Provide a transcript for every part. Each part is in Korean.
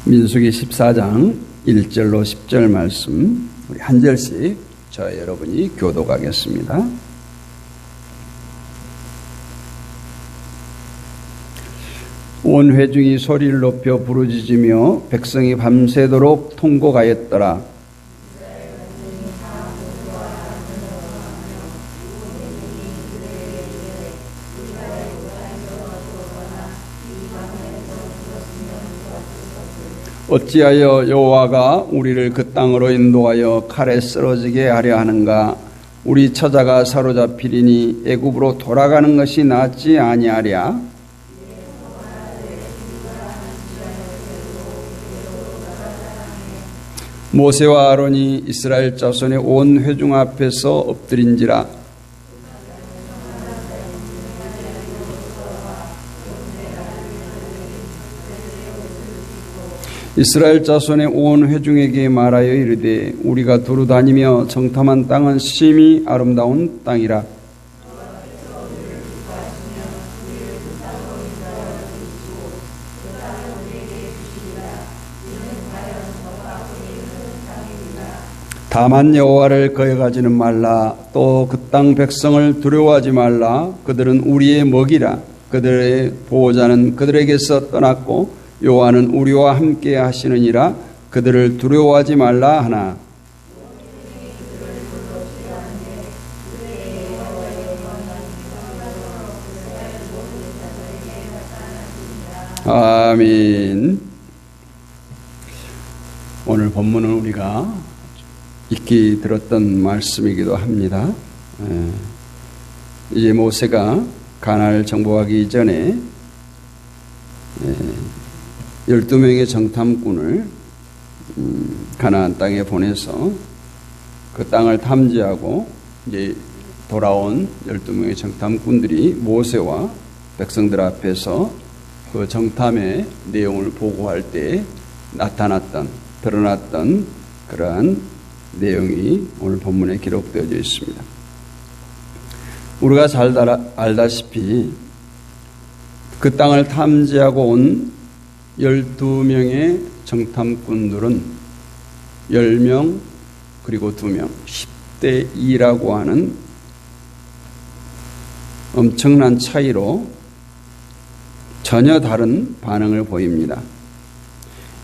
민수기 14장 1절로 10절 말씀 우리 한 절씩 저와 여러분이 교독하겠습니다. 온 회중이 소리를 높여 부르짖으며 백성이 밤새도록 통곡하였더라. 어찌하여 여호와가 우리를 그 땅으로 인도하여 칼에 쓰러지게 하려 하는가? 우리 처자가 사로잡히리니 애굽으로 돌아가는 것이 낫지 아니하랴? 모세와 아론이 이스라엘 자손의 온 회중 앞에서 엎드린지라. 이스라엘 자손의 온 회중에게 말하여 이르되 우리가 두루 다니며 정탐한 땅은 심히 아름다운 땅이라. 다만 여호와를 거역하지는 말라. 또 그 땅 백성을 두려워하지 말라. 그들은 우리의 먹이라. 그들의 보호자는 그들에게서 떠났고 여호와는 우리와 함께 하시느니라. 그들을 두려워하지 말라 하나. 아멘. 오늘 본문은 우리가 익히 들었던 말씀이기도 합니다. 이제 모세가 가나안을 정복하기 전에 12명의 정탐꾼을 가나안 땅에 보내서 그 땅을 탐지하고 이제 돌아온 12명의 정탐꾼들이 모세와 백성들 앞에서 그 정탐의 내용을 보고할 때 드러났던 그러한 내용이 오늘 본문에 기록되어져 있습니다. 우리가 잘 알다시피 그 땅을 탐지하고 온 12명의 정탐꾼들은 10명 그리고 2명 10대 2라고 하는 엄청난 차이로 전혀 다른 반응을 보입니다.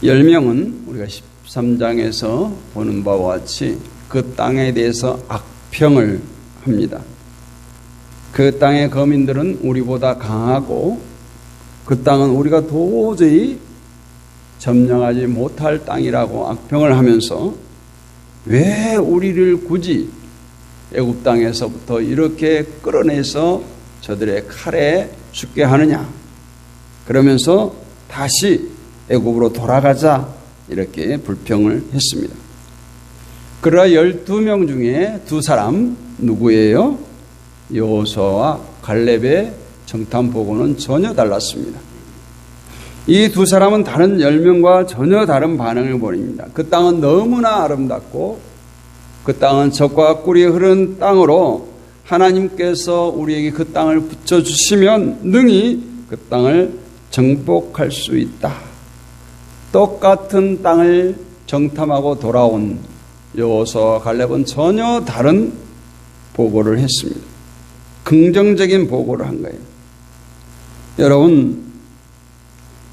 10명은 우리가 13장에서 보는 바와 같이 그 땅에 대해서 악평을 합니다. 그 땅의 거민들은 우리보다 강하고 그 땅은 우리가 도저히 점령하지 못할 땅이라고 악평을 하면서 왜 우리를 굳이 애굽 땅에서부터 이렇게 끌어내서 저들의 칼에 죽게 하느냐, 그러면서 다시 애굽으로 돌아가자 이렇게 불평을 했습니다. 그러나 12명 중에 2사람 누구예요? 여호수아와 갈렙의 정탐 보고는 전혀 달랐습니다. 이 2사람은 다른 10명과 전혀 다른 반응을 보입니다. 그 땅은 너무나 아름답고 그 땅은 젖과 꿀이 흐르는 땅으로 하나님께서 우리에게 그 땅을 붙여주시면 능히 그 땅을 정복할 수 있다. 똑같은 땅을 정탐하고 돌아온 여호수아와 갈렙은 전혀 다른 보고를 했습니다. 긍정적인 보고를 한 거예요. 여러분,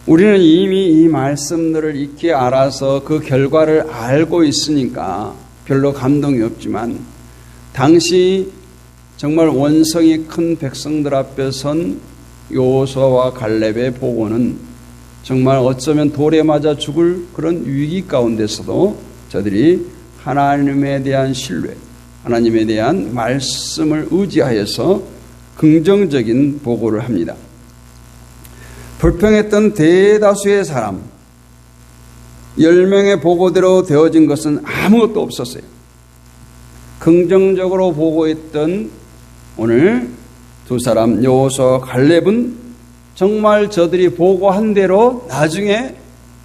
우리는 이미 이 말씀들을 익히 알아서 그 결과를 알고 있으니까 별로 감동이 없지만 당시 정말 원성이 큰 백성들 앞에 선 여호수아와 갈렙의 보고는 정말 어쩌면 돌에 맞아 죽을 그런 위기 가운데서도 저들이 하나님에 대한 신뢰, 하나님에 대한 말씀을 의지하여서 긍정적인 보고를 합니다. 불평했던 대다수의 사람 10명의 보고대로 되어진 것은 아무것도 없었어요. 긍정적으로 보고했던 오늘 2사람 여호수아와 갈렙은 정말 저들이 보고한 대로 나중에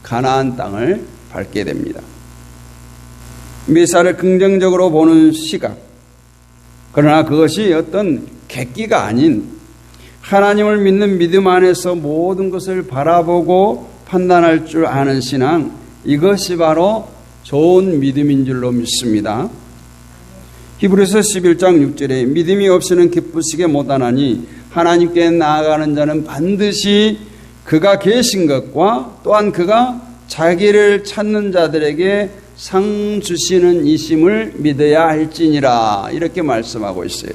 가나안 땅을 밟게 됩니다. 메시아를 긍정적으로 보는 시각, 그러나 그것이 어떤 객기가 아닌 하나님을 믿는 믿음 안에서 모든 것을 바라보고 판단할 줄 아는 신앙, 이것이 바로 좋은 믿음인 줄로 믿습니다. 히브리서 11장 6절에 믿음이 없이는 기쁘시게 못하나니 하나님께 나아가는 자는 반드시 그가 계신 것과 또한 그가 자기를 찾는 자들에게 상 주시는 이심을 믿어야 할지니라, 이렇게 말씀하고 있어요.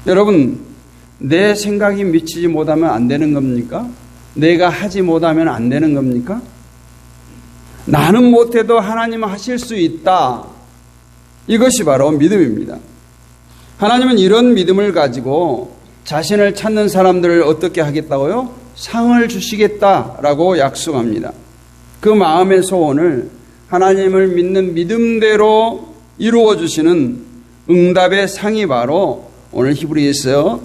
여러분, 내 생각이 미치지 못하면 안 되는 겁니까? 내가 하지 못하면 안 되는 겁니까? 나는 못해도 하나님은 하실 수 있다. 이것이 바로 믿음입니다. 하나님은 이런 믿음을 가지고 자신을 찾는 사람들을 어떻게 하겠다고요? 상을 주시겠다라고 약속합니다. 그 마음의 소원을 하나님을 믿는 믿음대로 이루어 주시는 응답의 상이 바로 오늘 히브리서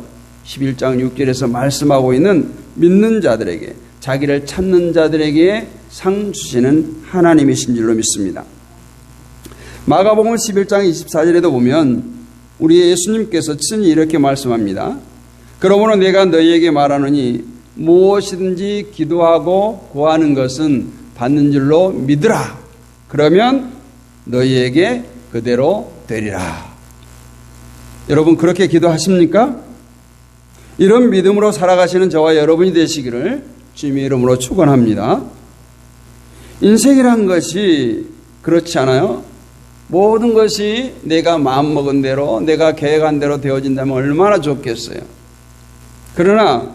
11장 6절에서 말씀하고 있는 믿는 자들에게, 자기를 찾는 자들에게 상 주시는 하나님이신 줄로 믿습니다. 마가복음 11장 24절에도 보면 우리 예수님께서 친히 이렇게 말씀합니다. 그러므로 내가 너희에게 말하노니 무엇이든지 기도하고 구하는 것은 받는 줄로 믿으라. 그러면 너희에게 그대로 되리라. 여러분, 그렇게 기도하십니까? 이런 믿음으로 살아가시는 저와 여러분이 되시기를 주님의 이름으로 축원합니다. 인생이란 것이 그렇지 않아요? 모든 것이 내가 마음먹은 대로, 내가 계획한 대로 되어진다면 얼마나 좋겠어요. 그러나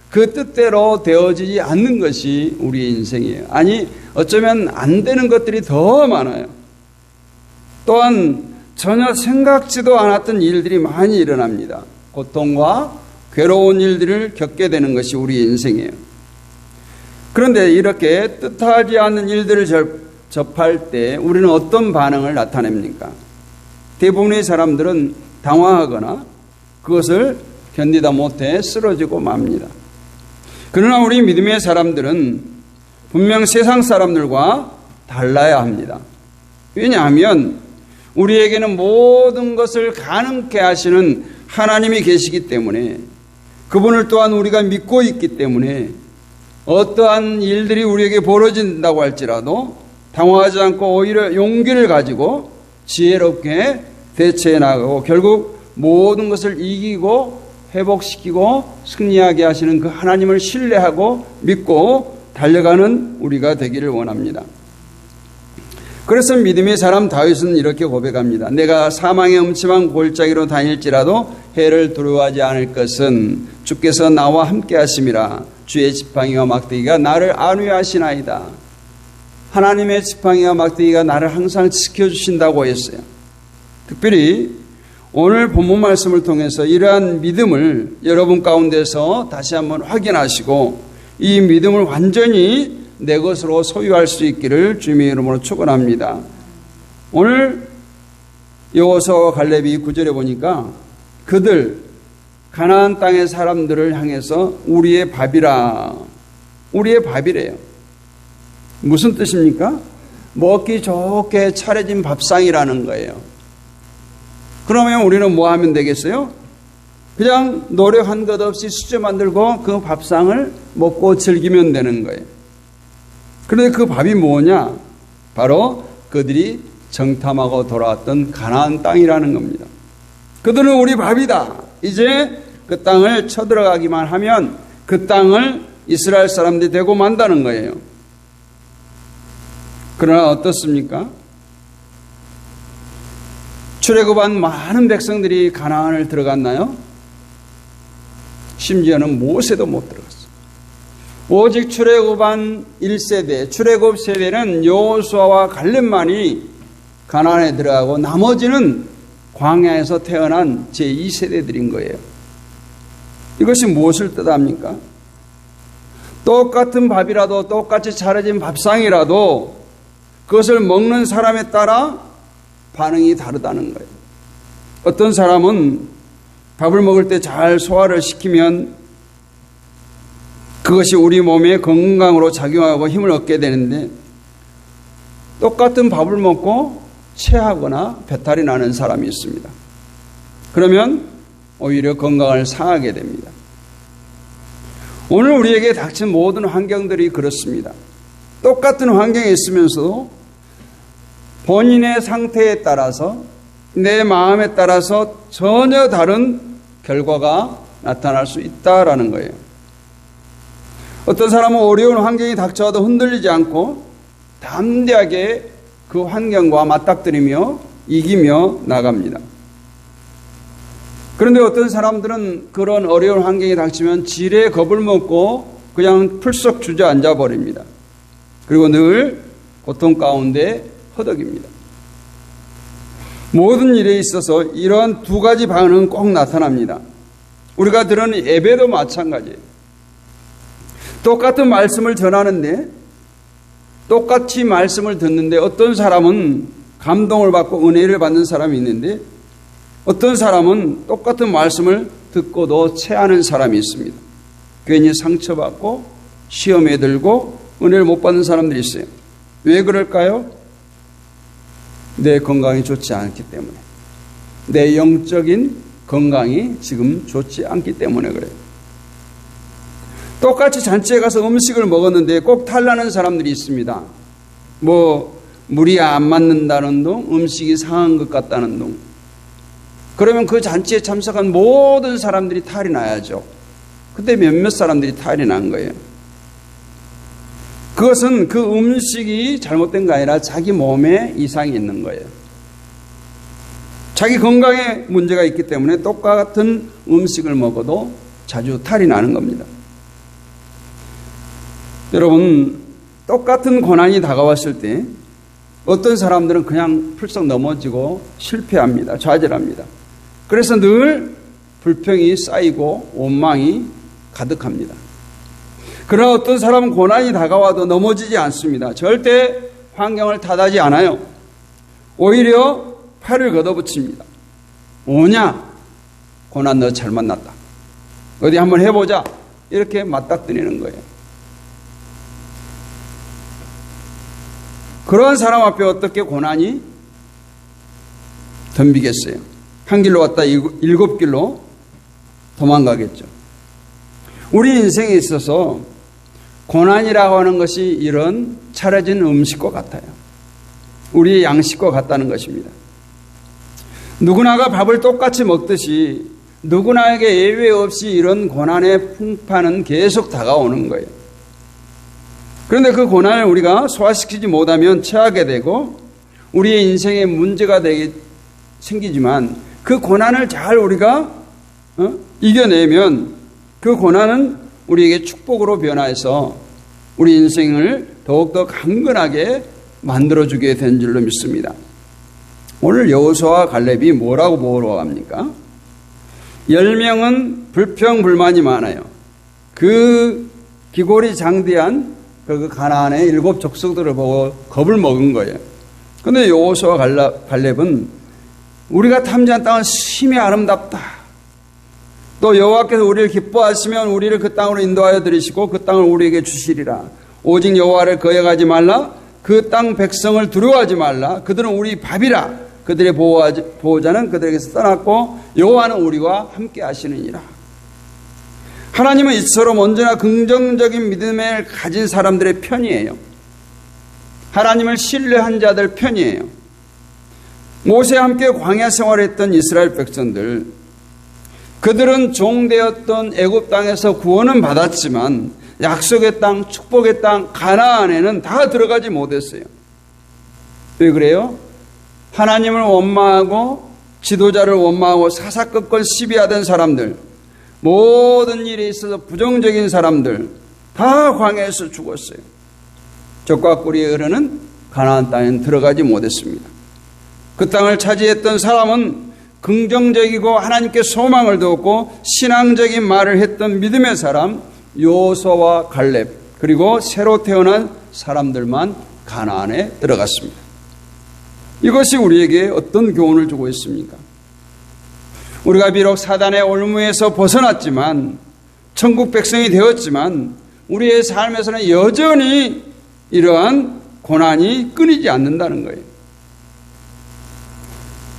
그 뜻대로 되어지지 않는 것이 우리의 인생이에요. 아니, 어쩌면 안 되는 것들이 더 많아요. 또한 전혀 생각지도 않았던 일들이 많이 일어납니다. 고통과 괴로운 일들을 겪게 되는 것이 우리의 인생이에요. 그런데 이렇게 뜻하지 않는 일들을 접할 때 우리는 어떤 반응을 나타냅니까? 대부분의 사람들은 당황하거나 그것을 견디다 못해 쓰러지고 맙니다. 그러나 우리 믿음의 사람들은 분명 세상 사람들과 달라야 합니다. 왜냐하면 우리에게는 모든 것을 가능케 하시는 하나님이 계시기 때문에, 그분을 또한 우리가 믿고 있기 때문에 어떠한 일들이 우리에게 벌어진다고 할지라도 당황하지 않고 오히려 용기를 가지고 지혜롭게 대처해 나가고 결국 모든 것을 이기고 회복시키고 승리하게 하시는 그 하나님을 신뢰하고 믿고 달려가는 우리가 되기를 원합니다. 그래서 믿음의 사람 다윗은 이렇게 고백합니다. 내가 사망의 음침한 골짜기로 다닐지라도 해를 두려워하지 않을 것은 주께서 나와 함께 하심이라. 주의 지팡이와 막대기가 나를 안위하시나이다. 하나님의 지팡이와 막대기가 나를 항상 지켜주신다고 했어요. 특별히 오늘 본문 말씀을 통해서 이러한 믿음을 여러분 가운데서 다시 한번 확인하시고 이 믿음을 완전히 내 것으로 소유할 수 있기를 주님의 이름으로 축원합니다. 오늘 여호수아와 갈렙이 9절에 보니까 그들 가나안 땅의 사람들을 향해서 우리의 밥이라, 우리의 밥이래요. 무슨 뜻입니까? 먹기 좋게 차려진 밥상이라는 거예요. 그러면 우리는 뭐 하면 되겠어요? 그냥 노력한 것 없이 수저 만들고 그 밥상을 먹고 즐기면 되는 거예요. 그런데 그 밥이 뭐냐? 바로 그들이 정탐하고 돌아왔던 가나안 땅이라는 겁니다. 그들은 우리 밥이다. 이제 그 땅을 쳐들어가기만 하면 그 땅을 이스라엘 사람들이 되고 만다는 거예요. 그러나 어떻습니까? 출애굽한 많은 백성들이 가나안을 들어갔나요? 심지어는 모세도 못 들어갔어요. 오직 출애굽한 1세대, 출애굽 세대는 여호수아와 갈렙만이 가나안에 들어가고 나머지는 광야에서 태어난 제2세대들인 거예요. 이것이 무엇을 뜻합니까? 똑같은 밥이라도, 똑같이 차려진 밥상이라도 그것을 먹는 사람에 따라 반응이 다르다는 거예요. 어떤 사람은 밥을 먹을 때 잘 소화를 시키면 그것이 우리 몸에 건강으로 작용하고 힘을 얻게 되는데, 똑같은 밥을 먹고 체하거나 배탈이 나는 사람이 있습니다. 그러면 오히려 건강을 상하게 됩니다. 오늘 우리에게 닥친 모든 환경들이 그렇습니다. 똑같은 환경에 있으면서도 본인의 상태에 따라서, 내 마음에 따라서 전혀 다른 결과가 나타날 수 있다라는 거예요. 어떤 사람은 어려운 환경이 닥쳐와도 흔들리지 않고 담대하게 그 환경과 맞닥뜨리며 이기며 나갑니다. 그런데 어떤 사람들은 그런 어려운 환경이 닥치면 지레 겁을 먹고 그냥 풀썩 주저앉아 버립니다. 그리고 늘 고통 가운데 허덕입니다. 모든 일에 있어서 이러한 두 가지 반응은 꼭 나타납니다. 우리가 들은 예배도 마찬가지예요. 똑같은 말씀을 전하는데, 똑같이 말씀을 듣는데 어떤 사람은 감동을 받고 은혜를 받는 사람이 있는데 어떤 사람은 똑같은 말씀을 듣고도 체하는 사람이 있습니다. 괜히 상처받고 시험에 들고 은혜를 못 받는 사람들이 있어요. 왜 그럴까요? 내 건강이 좋지 않기 때문에, 내 영적인 건강이 지금 좋지 않기 때문에 그래요. 똑같이 잔치에 가서 음식을 먹었는데 꼭 탈나는 사람들이 있습니다. 물이 안 맞는다는 둥, 음식이 상한 것 같다는 둥. 그러면 그 잔치에 참석한 모든 사람들이 탈이 나야죠. 근데 몇몇 사람들이 탈이 난 거예요. 그것은 그 음식이 잘못된 게 아니라 자기 몸에 이상이 있는 거예요. 자기 건강에 문제가 있기 때문에 똑같은 음식을 먹어도 자주 탈이 나는 겁니다. 여러분, 똑같은 고난이 다가왔을 때 어떤 사람들은 그냥 풀썩 넘어지고 실패합니다. 좌절합니다. 그래서 늘 불평이 쌓이고 원망이 가득합니다. 그러나 어떤 사람은 고난이 다가와도 넘어지지 않습니다. 절대 환경을 탓하지 않아요. 오히려 팔을 걷어붙입니다. 뭐냐? 고난 너 잘 만났다. 어디 한번 해보자. 이렇게 맞닥뜨리는 거예요. 그런 사람 앞에 어떻게 고난이 덤비겠어요? 한 길로 왔다 7길로 도망가겠죠. 우리 인생에 있어서 고난이라고 하는 것이 이런 차려진 음식과 같아요. 우리의 양식과 같다는 것입니다. 누구나가 밥을 똑같이 먹듯이 누구나에게 예외 없이 이런 고난의 풍파는 계속 다가오는 거예요. 그런데 그 고난을 우리가 소화시키지 못하면 체하게 되고 우리의 인생에 문제가 생기지만 그 고난을 잘 우리가 이겨내면 그 고난은 우리에게 축복으로 변화해서 우리 인생을 더욱더 강건하게 만들어주게 된 줄로 믿습니다. 오늘 여호수아와 갈렙이 뭐라고 보러합니까? 10명은 불평불만이 많아요. 그 기골이 장대한 그 가나안의 7 족속들을 보고 겁을 먹은 거예요. 그런데 여호수아와 갈렙은 우리가 탐지한 땅은 심히 아름답다. 또 여호와께서 우리를 기뻐하시면 우리를 그 땅으로 인도하여 들이시고 그 땅을 우리에게 주시리라. 오직 여호와를 거역하지 말라. 그 땅 백성을 두려워하지 말라. 그들은 우리 밥이라. 그들의 보호자는 그들에게서 떠났고 여호와는 우리와 함께 하시느니라. 하나님은 이처럼 언제나 긍정적인 믿음을 가진 사람들의 편이에요. 하나님을 신뢰한 자들 편이에요. 모세와 함께 광야 생활했던 이스라엘 백성들, 그들은 종되었던 애굽 땅에서 구원은 받았지만 약속의 땅, 축복의 땅, 가나안에는 다 들어가지 못했어요. 왜 그래요? 하나님을 원망하고 지도자를 원망하고 사사건건 시비하던 사람들, 모든 일에 있어서 부정적인 사람들 다 광야에서 죽었어요. 젖과 꿀이 흐르는 가나안 땅에는 들어가지 못했습니다. 그 땅을 차지했던 사람은 긍정적이고 하나님께 소망을 두었고 신앙적인 말을 했던 믿음의 사람 여호수아와 갈렙, 그리고 새로 태어난 사람들만 가나안에 들어갔습니다. 이것이 우리에게 어떤 교훈을 주고 있습니까? 우리가 비록 사단의 올무에서 벗어났지만, 천국 백성이 되었지만 우리의 삶에서는 여전히 이러한 고난이 끊이지 않는다는 거예요.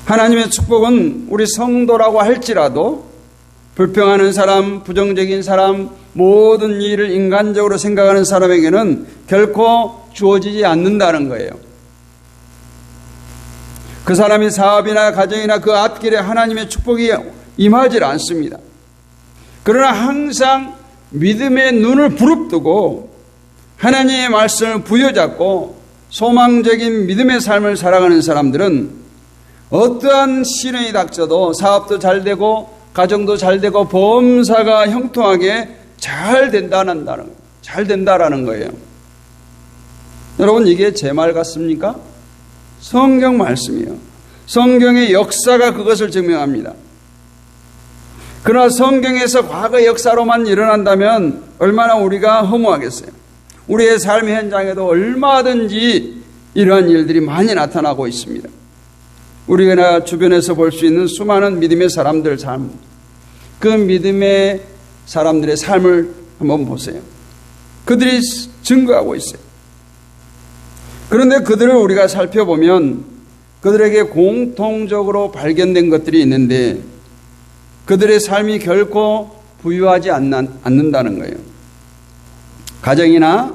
하나님의 축복은 우리 성도라고 할지라도 불평하는 사람, 부정적인 사람, 모든 일을 인간적으로 생각하는 사람에게는 결코 주어지지 않는다는 거예요. 그 사람이 사업이나 가정이나 그 앞길에 하나님의 축복이 임하지 않습니다. 그러나 항상 믿음의 눈을 부릅뜨고 하나님의 말씀을 부여잡고 소망적인 믿음의 삶을 살아가는 사람들은 어떠한 시련이 닥쳐도 사업도 잘 되고 가정도 잘 되고 범사가 형통하게 잘 된다는 거예요. 여러분, 이게 제 말 같습니까? 성경 말씀이에요. 성경의 역사가 그것을 증명합니다. 그러나 성경에서 과거 역사로만 일어난다면 얼마나 우리가 허무하겠어요. 우리의 삶의 현장에도 얼마든지 이러한 일들이 많이 나타나고 있습니다. 우리가 주변에서 볼 수 있는 수많은 믿음의 사람들 삶, 그 믿음의 사람들의 삶을 한번 보세요. 그들이 증거하고 있어요. 그런데 그들을 우리가 살펴보면 그들에게 공통적으로 발견된 것들이 있는데 그들의 삶이 결코 부유하지 않는다는 거예요. 가정이나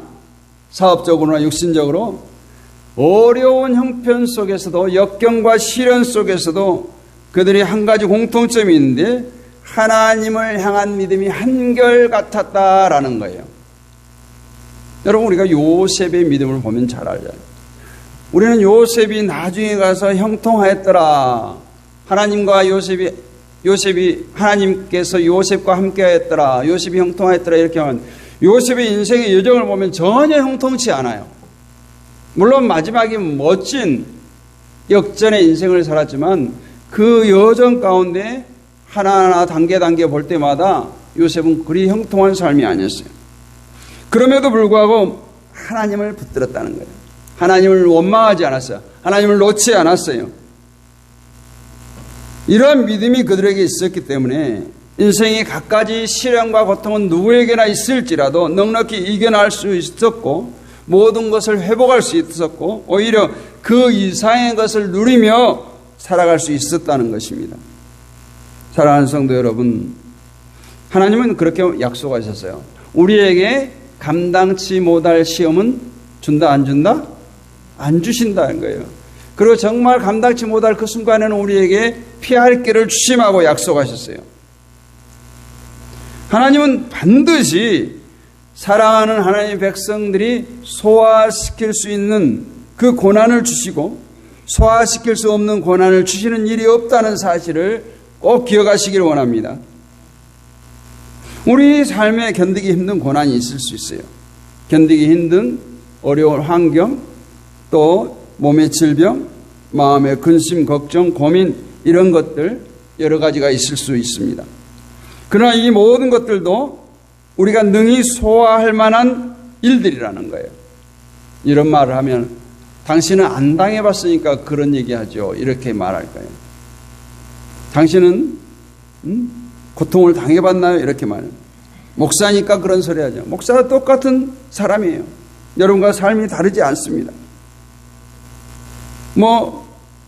사업적으로나 육신적으로 어려운 형편 속에서도 역경과 시련 속에서도 그들이 한 가지 공통점이 있는데 하나님을 향한 믿음이 한결같았다라는 거예요. 여러분, 우리가 요셉의 믿음을 보면 잘 알잖아요. 우리는 요셉이 나중에 가서 형통하였더라. 하나님께서 요셉과 함께하였더라. 요셉이 형통하였더라. 이렇게 하면 요셉의 인생의 여정을 보면 전혀 형통치 않아요. 물론 마지막에 멋진 역전의 인생을 살았지만 그 여정 가운데 하나하나 단계 볼 때마다 요셉은 그리 형통한 삶이 아니었어요. 그럼에도 불구하고 하나님을 붙들었다는 거예요. 하나님을 원망하지 않았어요. 하나님을 놓지 않았어요. 이러한 믿음이 그들에게 있었기 때문에 인생의 갖가지 시련과 고통은 누구에게나 있을지라도 넉넉히 이겨낼 수 있었고 모든 것을 회복할 수 있었고 오히려 그 이상의 것을 누리며 살아갈 수 있었다는 것입니다. 사랑하는 성도 여러분, 하나님은 그렇게 약속하셨어요. 우리에게 감당치 못할 시험은 준다 안 준다? 안 주신다는 거예요. 그리고 정말 감당치 못할 그 순간에는 우리에게 피할 길을 주심하고 약속하셨어요. 하나님은 반드시 사랑하는 하나님의 백성들이 소화시킬 수 있는 그 고난을 주시고 소화시킬 수 없는 고난을 주시는 일이 없다는 사실을 꼭 기억하시길 원합니다. 우리 삶에 견디기 힘든 고난이 있을 수 있어요. 견디기 힘든 어려운 환경, 또 몸의 질병, 마음의 근심, 걱정, 고민 이런 것들 여러 가지가 있을 수 있습니다. 그러나 이 모든 것들도 우리가 능히 소화할 만한 일들이라는 거예요. 이런 말을 하면 당신은 안 당해봤으니까 그런 얘기하죠. 이렇게 말할 거예요. 당신은 고통을 당해봤나요? 이렇게 말해요. 목사니까 그런 소리 하죠. 목사와 똑같은 사람이에요. 여러분과 삶이 다르지 않습니다.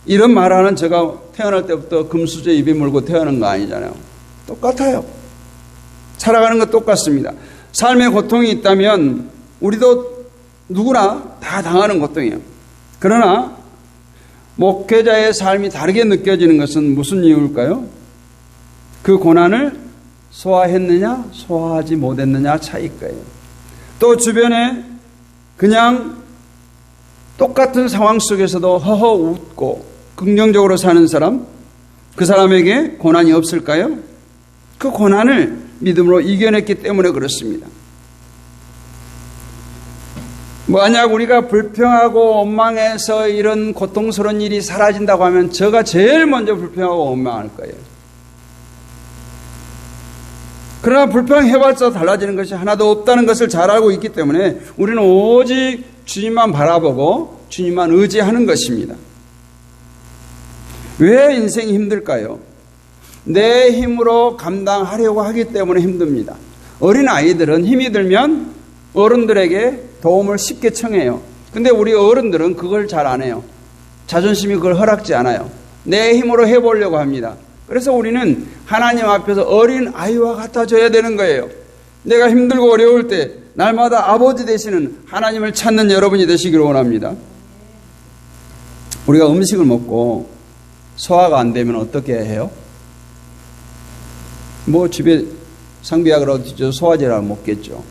이런 말하는 제가 태어날 때부터 금수저 입에 물고 태어난 거 아니잖아요. 똑같아요. 살아가는 것 똑같습니다. 삶의 고통이 있다면 우리도 누구나 다 당하는 고통이에요. 그러나 목회자의 삶이 다르게 느껴지는 것은 무슨 이유일까요? 그 고난을 소화했느냐 소화하지 못했느냐 차이일 거예요. 또 주변에 그냥 똑같은 상황 속에서도 허허 웃고 긍정적으로 사는 사람, 그 사람에게 고난이 없을까요? 그 고난을 믿음으로 이겨냈기 때문에 그렇습니다. 만약 우리가 불평하고 원망해서 이런 고통스러운 일이 사라진다고 하면 저가 제일 먼저 불평하고 원망할 거예요. 그러나 불평해봤자 달라지는 것이 하나도 없다는 것을 잘 알고 있기 때문에 우리는 오직 주님만 바라보고 주님만 의지하는 것입니다. 왜 인생이 힘들까요? 내 힘으로 감당하려고 하기 때문에 힘듭니다. 어린 아이들은 힘이 들면 어른들에게 도움을 쉽게 청해요. 근데 우리 어른들은 그걸 잘 안 해요. 자존심이 그걸 허락지 않아요. 내 힘으로 해보려고 합니다. 그래서 우리는 하나님 앞에서 어린 아이와 같아져야 되는 거예요. 내가 힘들고 어려울 때 날마다 아버지 되시는 하나님을 찾는 여러분이 되시기를 원합니다. 우리가 음식을 먹고 소화가 안 되면 어떻게 해요? 뭐 집에 상비약을 얻죠. 소화제를 먹겠죠.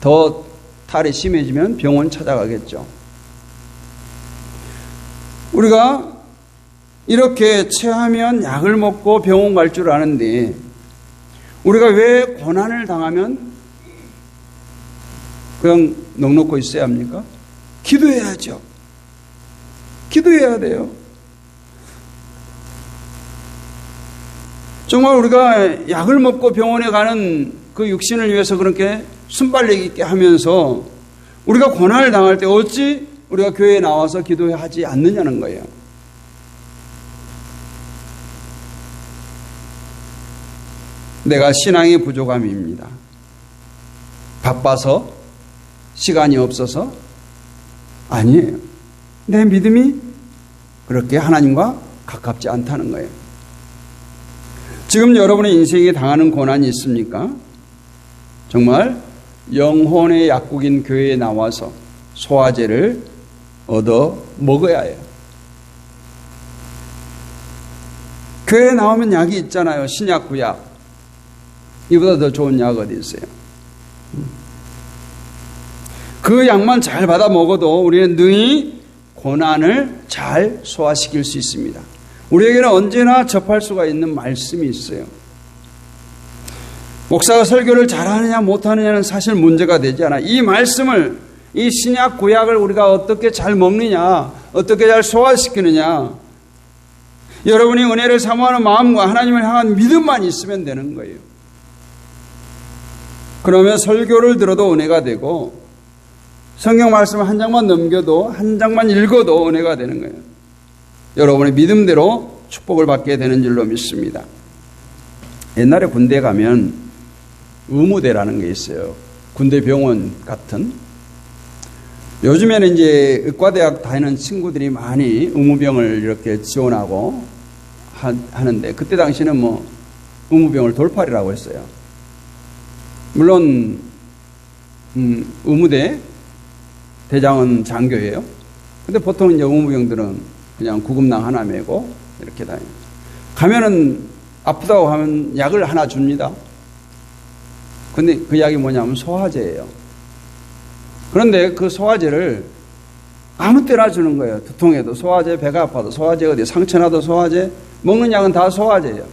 더 탈이 심해지면 병원 찾아가겠죠. 우리가 이렇게 체하면 약을 먹고 병원 갈 줄 아는데 우리가 왜 고난을 당하면 그냥 넋놓고 있어야 합니까? 기도해야죠. 기도해야 돼요. 정말 우리가 약을 먹고 병원에 가는 그 육신을 위해서 그렇게 순발력 있게 하면서 우리가 고난을 당할 때 어찌 우리가 교회에 나와서 기도하지 않느냐는 거예요. 내가 신앙의 부족함입니다. 바빠서? 시간이 없어서? 아니에요. 내 믿음이 그렇게 하나님과 가깝지 않다는 거예요. 지금 여러분의 인생에 당하는 고난이 있습니까? 정말 영혼의 약국인 교회에 나와서 소화제를 얻어 먹어야 해요. 교회에 나오면 약이 있잖아요. 신약, 구약. 이보다 더 좋은 약 어디 있어요? 그 약만 잘 받아 먹어도 우리는 능히 고난을 잘 소화시킬 수 있습니다. 우리에게는 언제나 접할 수가 있는 말씀이 있어요. 목사가 설교를 잘하느냐 못하느냐는 사실 문제가 되지 않아. 이 말씀을, 이 신약 구약을 우리가 어떻게 잘 먹느냐, 어떻게 잘 소화시키느냐, 여러분이 은혜를 사모하는 마음과 하나님을 향한 믿음만 있으면 되는 거예요. 그러면 설교를 들어도 은혜가 되고 성경 말씀 한 장만 넘겨도, 한 장만 읽어도 은혜가 되는 거예요. 여러분의 믿음대로 축복을 받게 되는 줄로 믿습니다. 옛날에 군대 가면 의무대라는 게 있어요. 군대 병원 같은. 요즘에는 이제 의과대학 다니는 친구들이 많이 의무병을 이렇게 지원하고 하는데, 그때 당시는 뭐 의무병을 돌팔이라고 했어요. 물론 의무대 대장은 장교예요. 근데 보통 이제 의무병들은 그냥 구급낭 하나 메고 이렇게 다녀요. 가면은 아프다고 하면 약을 하나 줍니다. 근데 그 약이 뭐냐면 소화제예요. 그런데 그 소화제를 아무 때나 주는 거예요. 두통에도 소화제, 배가 아파도 소화제, 어디 상처나도 소화제, 먹는 약은 다 소화제예요.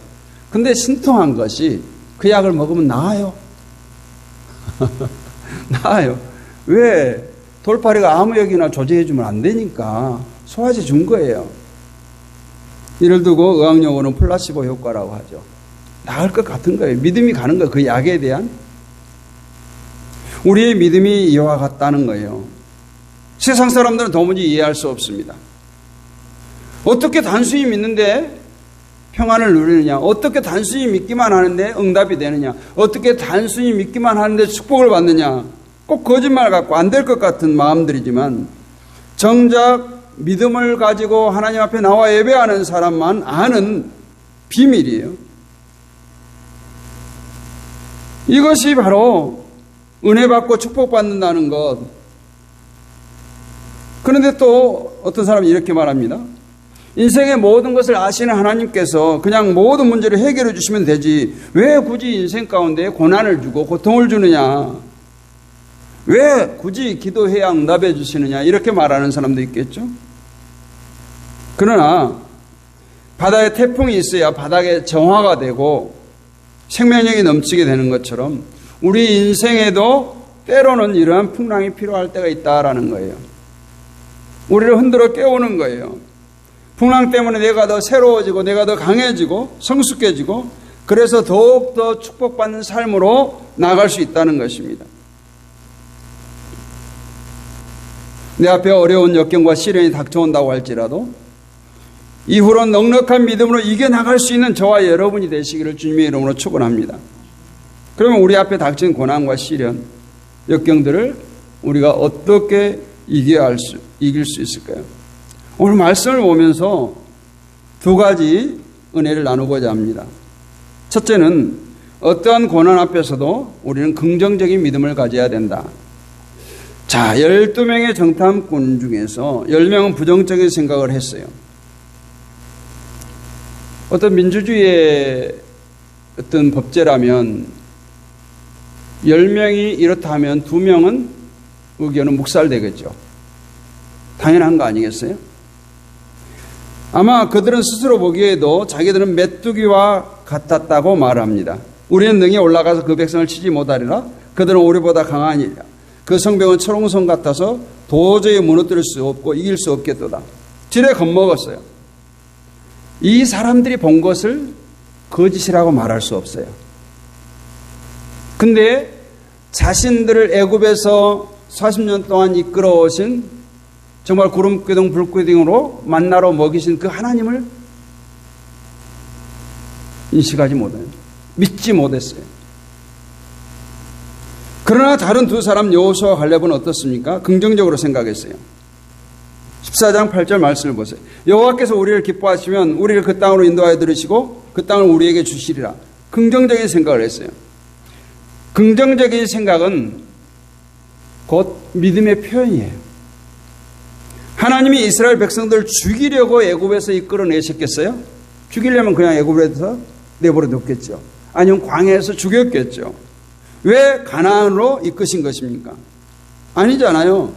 근데 신통한 것이 그 약을 먹으면 나아요. 나아요. 왜? 돌팔이가 아무 약이나 조제해주면 안 되니까 소화제 준 거예요. 이를 두고 의학용어는 플라시보 효과라고 하죠. 나을 것 같은 거예요. 믿음이 가는 거예요. 그 약에 대한. 우리의 믿음이 이와 같다는 거예요. 세상 사람들은 도무지 이해할 수 없습니다. 어떻게 단순히 믿는데 평안을 누리느냐? 어떻게 단순히 믿기만 하는데 응답이 되느냐? 어떻게 단순히 믿기만 하는데 축복을 받느냐? 꼭 거짓말 같고 안 될 것 같은 마음들이지만 정작 믿음을 가지고 하나님 앞에 나와 예배하는 사람만 아는 비밀이에요. 이것이 바로 은혜 받고 축복받는다는 것. 그런데 또 어떤 사람이 이렇게 말합니다. 인생의 모든 것을 아시는 하나님께서 그냥 모든 문제를 해결해 주시면 되지, 왜 굳이 인생 가운데 고난을 주고 고통을 주느냐, 왜 굳이 기도해야 응답해 주시느냐, 이렇게 말하는 사람도 있겠죠. 그러나 바다에 태풍이 있어야 바닥에 정화가 되고 생명력이 넘치게 되는 것처럼 우리 인생에도 때로는 이러한 풍랑이 필요할 때가 있다라는 거예요. 우리를 흔들어 깨우는 거예요. 풍랑 때문에 내가 더 새로워지고 내가 더 강해지고 성숙해지고 그래서 더욱더 축복받는 삶으로 나아갈 수 있다는 것입니다. 내 앞에 어려운 역경과 시련이 닥쳐온다고 할지라도 이후로 넉넉한 믿음으로 이겨나갈 수 있는 저와 여러분이 되시기를 주님의 이름으로 축원합니다. 그러면 우리 앞에 닥친 고난과 시련, 역경들을 우리가 어떻게 이길 수 있을까요? 오늘 말씀을 보면서 두 가지 은혜를 나누고자 합니다. 첫째는 어떠한 고난 앞에서도 우리는 긍정적인 믿음을 가져야 된다. 자, 12명의 정탐꾼 중에서 10명은 부정적인 생각을 했어요. 어떤 민주주의의 어떤 법제라면 10명이 이렇다 하면 2명은 의견은 묵살되겠죠. 당연한 거 아니겠어요? 아마 그들은 스스로 보기에도 자기들은 메뚜기와 같았다고 말합니다. 우리는 능히 올라가서 그 백성을 치지 못하리라. 그들은 우리보다 강하니라. 그 성벽은 철옹성 같아서 도저히 무너뜨릴 수 없고 이길 수 없겠도다. 지레 겁먹었어요. 이 사람들이 본 것을 거짓이라고 말할 수 없어요. 근데 자신들을 애굽에서 40년 동안 이끌어오신 정말 구름기둥 불기둥으로 만나러 먹이신 그 하나님을 인식하지 못해요. 믿지 못했어요. 그러나 다른 두 사람 여호수아와 갈렙은 어떻습니까? 긍정적으로 생각했어요. 14장 8절 말씀을 보세요. 여호와께서 우리를 기뻐하시면 우리를 그 땅으로 인도하여 들으시고 그 땅을 우리에게 주시리라. 긍정적인 생각을 했어요. 긍정적인 생각은 곧 믿음의 표현이에요. 하나님이 이스라엘 백성들을 죽이려고 애굽에서 이끌어내셨겠어요? 죽이려면 그냥 애굽에서 내버려 뒀겠죠. 아니면 광야에서 죽였겠죠. 왜 가나안으로 이끄신 것입니까? 아니잖아요.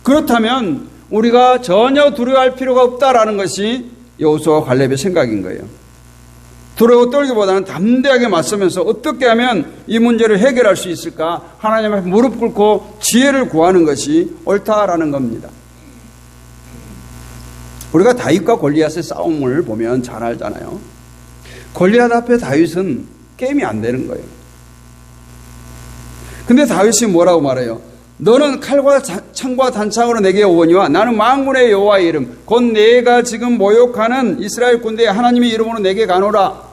그렇다면 우리가 전혀 두려워할 필요가 없다라는 것이 여호수아와 갈렙의 생각인 거예요. 두려워 떨기보다는 담대하게 맞서면서 어떻게 하면 이 문제를 해결할 수 있을까? 하나님 앞에 무릎 꿇고 지혜를 구하는 것이 옳다라는 겁니다. 우리가 다윗과 골리앗의 싸움을 보면 잘 알잖아요. 골리앗 앞에 다윗은 게임이 안 되는 거예요. 근데 다윗이 뭐라고 말해요? 너는 칼과 창과 단창으로 내게 오거니와 나는 만군의 여호와의 이름 곧 내가 지금 모욕하는 이스라엘 군대의 하나님의 이름으로 내게 가노라.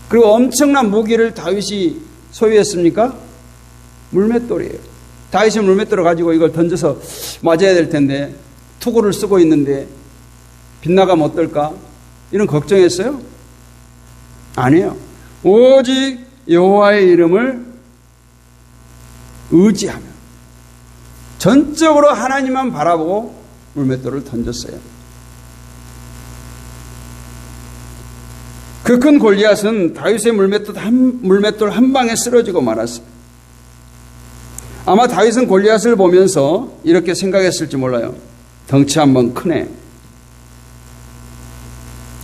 그리고 엄청난 무기를 다윗이 소유했습니까? 물맷돌이에요. 다윗이 물맷돌을 가지고 이걸 던져서 맞아야 될 텐데 투구를 쓰고 있는데 빗나가면 어떨까? 이런 걱정했어요? 아니에요. 오직 여호와의 이름을 의지하며 전적으로 하나님만 바라보고 물맷돌을 던졌어요. 그 큰 골리앗은 다윗의 물맷돌 한 방에 쓰러지고 말았어요. 아마 다윗은 골리앗을 보면서 이렇게 생각했을지 몰라요. 덩치 한번 크네.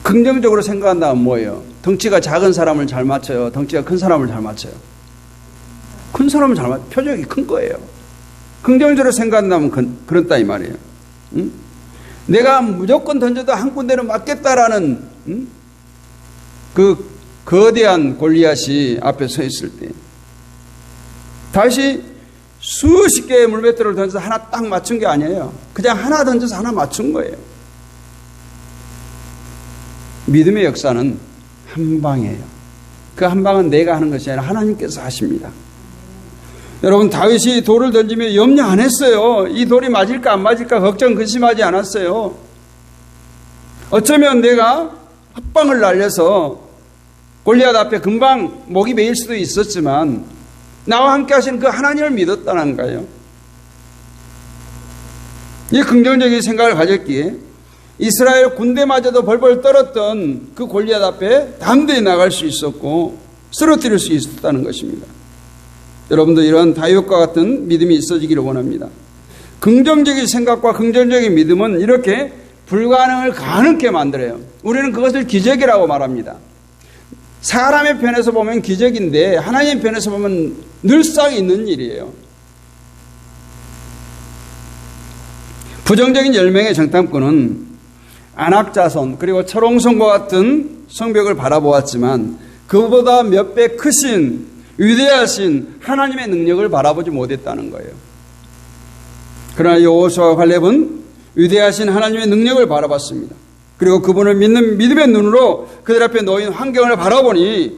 긍정적으로 생각한다면 뭐예요? 덩치가 작은 사람을 잘 맞춰요? 덩치가 큰 사람을 잘 맞춰요? 큰 사람은 잘 맞춰요. 표적이 큰 거예요. 긍정적으로 생각한다면 그렇다 이 말이에요. 응? 내가 무조건 던져도 한 군데는 맞겠다라는 그 거대한 골리앗이 앞에 서 있을 때 다시 수십 개의 물맷돌을 던져서 하나 딱 맞춘 게 아니에요. 그냥 하나 던져서 하나 맞춘 거예요. 믿음의 역사는 한 방이에요. 그 한 방은 내가 하는 것이 아니라 하나님께서 하십니다. 여러분, 다윗이 돌을 던지며 염려 안 했어요. 이 돌이 맞을까 안 맞을까 걱정 근심하지 않았어요. 어쩌면 내가 헛방을 날려서 골리앗 앞에 금방 목이 메일 수도 있었지만 나와 함께 하시는 그 하나님을 믿었다는 거예요. 이 긍정적인 생각을 가졌기에 이스라엘 군대마저도 벌벌 떨었던 그 골리앗 앞에 담대히 나갈 수 있었고 쓰러뜨릴 수 있었다는 것입니다. 여러분도 이런 다윗과 같은 믿음이 있어지기를 원합니다. 긍정적인 생각과 긍정적인 믿음은 이렇게 불가능을 가능케 만들어요. 우리는 그것을 기적이라고 말합니다. 사람의 편에서 보면 기적인데 하나님의 편에서 보면 늘상 있는 일이에요. 부정적인 10명의 정탐꾼은 안악자손 그리고 철옹성과 같은 성벽을 바라보았지만 그보다 몇 배 크신 위대하신 하나님의 능력을 바라보지 못했다는 거예요. 그러나 여호수아와 갈렙은 위대하신 하나님의 능력을 바라봤습니다. 그리고 그분을 믿는 믿음의 눈으로 그들 앞에 놓인 환경을 바라보니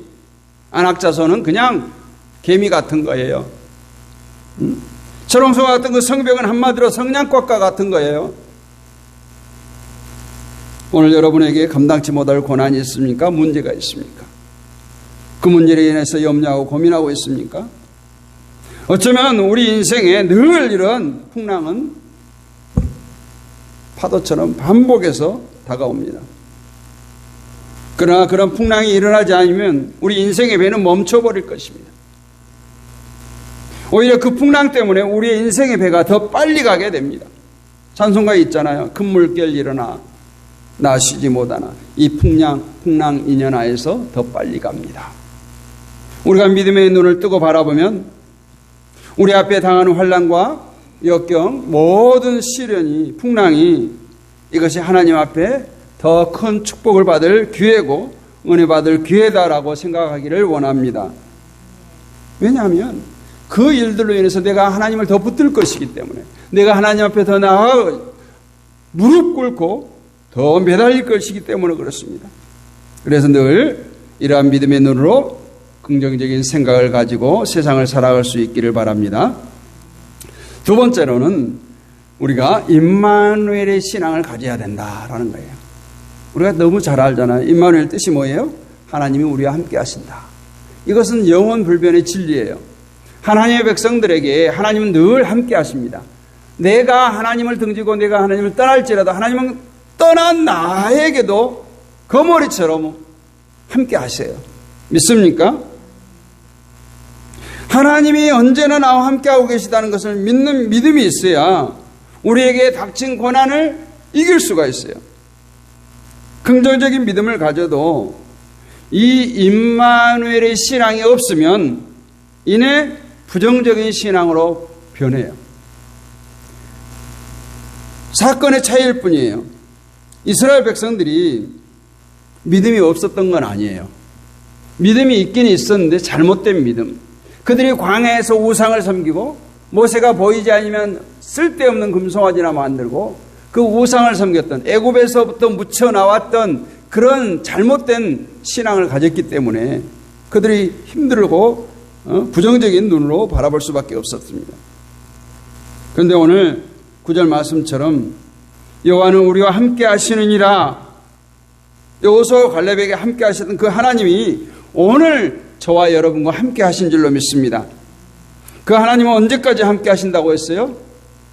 안악자손은 그냥 개미 같은 거예요. 철옹성과 같은 그 성벽은 한마디로 성냥꽃과 같은 거예요. 오늘 여러분에게 감당치 못할 고난이 있습니까? 문제가 있습니까? 그 문제로 인해서 염려하고 고민하고 있습니까? 어쩌면 우리 인생에 늘 이런 풍랑은 파도처럼 반복해서 다가옵니다. 그러나 그런 풍랑이 일어나지 않으면 우리 인생의 배는 멈춰버릴 것입니다. 오히려 그 풍랑 때문에 우리의 인생의 배가 더 빨리 가게 됩니다. 찬송가에 있잖아요. 큰 물결 일어나 나 쉬지 못하나 이 풍랑 인연하에서 더 빨리 갑니다. 우리가 믿음의 눈을 뜨고 바라보면 우리 앞에 당하는 환난과 역경 모든 시련이 풍랑이 이것이 하나님 앞에 더 큰 축복을 받을 기회고 은혜 받을 기회다라고 생각하기를 원합니다. 왜냐하면 그 일들로 인해서 내가 하나님을 더 붙들 것이기 때문에 내가 하나님 앞에 더 나아가 무릎 꿇고 더 매달릴 것이기 때문에 그렇습니다. 그래서 늘 이러한 믿음의 눈으로 긍정적인 생각을 가지고 세상을 살아갈 수 있기를 바랍니다. 두 번째로는 우리가 임마누엘의 신앙을 가져야 된다라는 거예요. 우리가 너무 잘 알잖아요. 임마누엘 뜻이 뭐예요? 하나님이 우리와 함께 하신다. 이것은 영원 불변의 진리예요. 하나님의 백성들에게 하나님은 늘 함께 하십니다. 내가 하나님을 등지고 내가 하나님을 떠날지라도 하나님은 떠난 나에게도 거머리처럼 함께 하세요. 믿습니까? 하나님이 언제나 나와 함께하고 계시다는 것을 믿는 믿음이 있어야 우리에게 닥친 고난을 이길 수가 있어요. 긍정적인 믿음을 가져도 이 임마누엘의 신앙이 없으면 이내 부정적인 신앙으로 변해요. 사건의 차이일 뿐이에요. 이스라엘 백성들이 믿음이 없었던 건 아니에요. 믿음이 있긴 있었는데 잘못된 믿음. 그들이 광야에서 우상을 섬기고 모세가 보이지 않으면 쓸데없는 금송아지나 만들고 그 우상을 섬겼던 애굽에서부터 묻혀나왔던 그런 잘못된 신앙을 가졌기 때문에 그들이 힘들고 부정적인 눈으로 바라볼 수밖에 없었습니다. 그런데 오늘 9절 말씀처럼 여호와는 우리와 함께 하시느니라. 여호수아와 갈렙에게 함께 하셨던 그 하나님이 오늘 저와 여러분과 함께 하신 줄로 믿습니다. 그 하나님은 언제까지 함께 하신다고 했어요?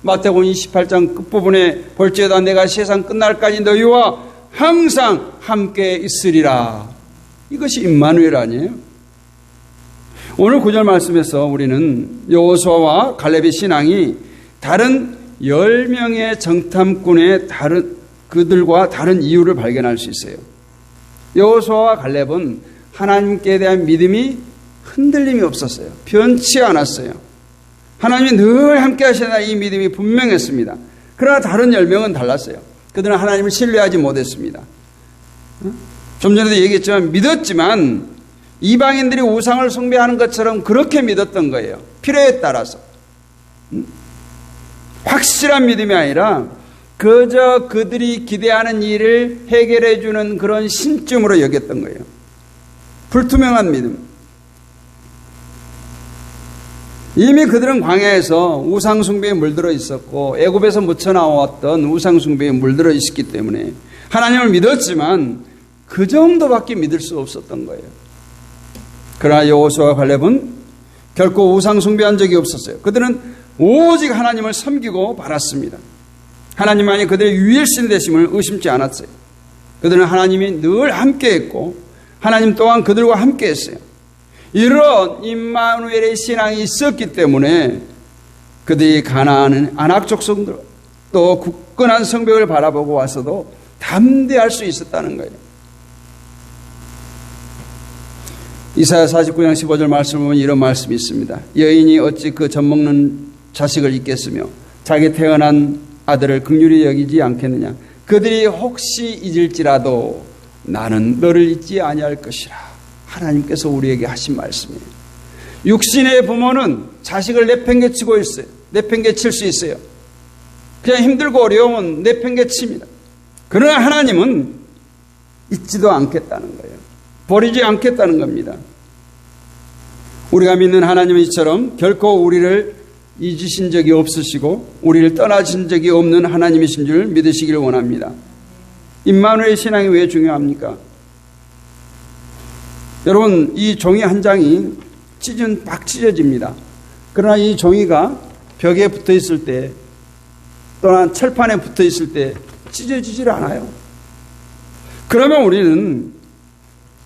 마태복음 28장 끝부분에 볼지어다 내가 세상 끝날까지 너희와 항상 함께 있으리라. 이것이 임마누엘 아니에요? 오늘 9절 말씀에서 우리는 여호수아와 갈렙의 신앙이 다른 10명의 정탐꾼의 그들과 다른 이유를 발견할 수 있어요. 여호수아와 갈렙은 하나님께 대한 믿음이 흔들림이 없었어요. 변치 않았어요. 하나님이 늘 함께 하시는 이 믿음이 분명했습니다. 그러나 다른 10명은 달랐어요. 그들은 하나님을 신뢰하지 못했습니다. 좀 전에도 얘기했지만 믿었지만 이방인들이 우상을 숭배하는 것처럼 그렇게 믿었던 거예요. 필요에 따라서. 확실한 믿음이 아니라 그저 그들이 기대하는 일을 해결해 주는 그런 신쯤으로 여겼던 거예요. 불투명한 믿음. 이미 그들은 광야에서 우상숭배에 물들어 있었고 애굽에서 묻혀나왔던 우상숭배에 물들어 있었기 때문에 하나님을 믿었지만 그 정도밖에 믿을 수 없었던 거예요. 그러나 여호수아와 갈렙은 결코 우상숭배한 적이 없었어요. 그들은 오직 하나님을 섬기고 바랐습니다. 하나님만이 그들의 유일신 되심을 의심치 않았어요. 그들은 하나님이 늘 함께했고 하나님 또한 그들과 함께했어요. 이런 임마누엘의 신앙이 있었기 때문에 그들이 가나안 아낙 족속들 또 굳건한 성벽을 바라보고 와서도 담대할 수 있었다는 거예요. 이사야 49장 15절 말씀을 보면 이런 말씀이 있습니다. 여인이 어찌 그 젖먹는 자식을 잊겠으며 자기 태어난 아들을 긍휼히 여기지 않겠느냐. 그들이 혹시 잊을지라도 나는 너를 잊지 아니할 것이라. 하나님께서 우리에게 하신 말씀이에요. 육신의 부모는 자식을 내팽개치고 있어요. 내팽개칠 수 있어요. 그냥 힘들고 어려우면 내팽개칩니다. 그러나 하나님은 잊지도 않겠다는 거예요. 버리지 않겠다는 겁니다. 우리가 믿는 하나님은 이처럼 결코 우리를 잊으신 적이 없으시고 우리를 떠나신 적이 없는 하나님이신 줄 믿으시기를 원합니다. 임마누엘 신앙이 왜 중요합니까? 여러분, 이 종이 한 장이 막 찢어집니다. 그러나 이 종이가 벽에 붙어 있을 때 또는 철판에 붙어 있을 때 찢어지질 않아요. 그러면 우리는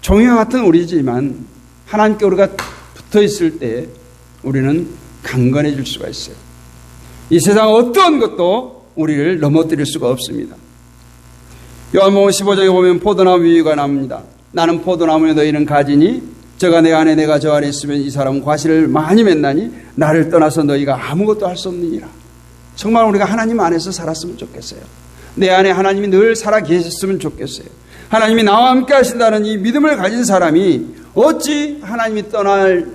종이와 같은 우리지만 하나님께 우리가 붙어 있을 때 우리는 강건해질 수가 있어요. 이 세상 어떤 것도 우리를 넘어뜨릴 수가 없습니다. 요한복음 15장에 보면 포도나무 비유가 나옵니다. 나는 포도나무에 너희는 가지니 저가 내 안에 내가 저 안에 있으면 이 사람은 과실을 많이 맺나니 나를 떠나서 너희가 아무것도 할 수 없느니라. 정말 우리가 하나님 안에서 살았으면 좋겠어요. 내 안에 하나님이 늘 살아 계셨으면 좋겠어요. 하나님이 나와 함께 하신다는 이 믿음을 가진 사람이 어찌 하나님이 떠날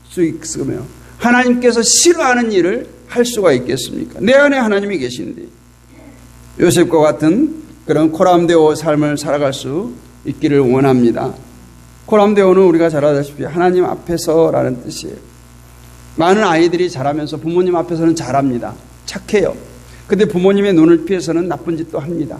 수 있으며 하나님께서 싫어하는 일을 할 수가 있겠습니까? 내 안에 하나님이 계신데 요셉과 같은 그런 코람데오 삶을 살아갈 수 있기를 원합니다. 코람데오는 우리가 잘 알다시피 하나님 앞에서라는 뜻이에요. 많은 아이들이 자라면서 부모님 앞에서는 잘합니다. 착해요. 근데 부모님의 눈을 피해서는 나쁜 짓도 합니다.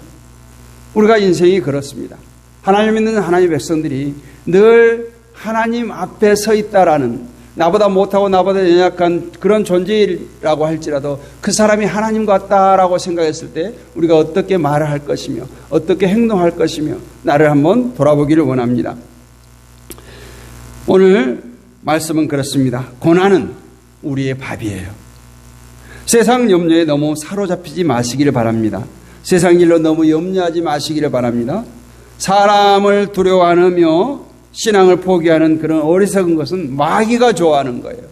우리가 인생이 그렇습니다. 하나님 믿는 하나님의 백성들이 늘 하나님 앞에 서 있다라는, 나보다 못하고 나보다 연약한 그런 존재라고 할지라도 그 사람이 하나님 같다라고 생각했을 때 우리가 어떻게 말을 할 것이며 어떻게 행동할 것이며 나를 한번 돌아보기를 원합니다. 오늘 말씀은 그렇습니다. 고난은 우리의 밥이에요. 세상 염려에 너무 사로잡히지 마시기를 바랍니다. 세상 일로 너무 염려하지 마시기를 바랍니다. 사람을 두려워하며 신앙을 포기하는 그런 어리석은 것은 마귀가 좋아하는 거예요.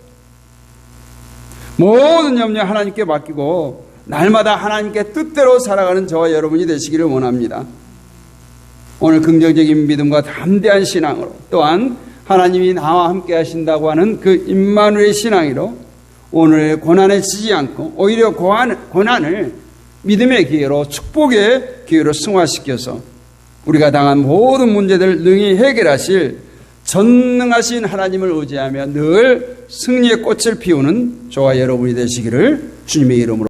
모든 염려 하나님께 맡기고 날마다 하나님께 뜻대로 살아가는 저와 여러분이 되시기를 원합니다. 오늘 긍정적인 믿음과 담대한 신앙으로, 또한 하나님이 나와 함께 하신다고 하는 그 임마누엘 신앙으로 오늘의 고난에 지지 않고 오히려 고난을 믿음의 기회로, 축복의 기회로 승화시켜서 우리가 당한 모든 문제들을 능히 해결하실 전능하신 하나님을 의지하며 늘 승리의 꽃을 피우는 저와 여러분이 되시기를 주님의 이름으로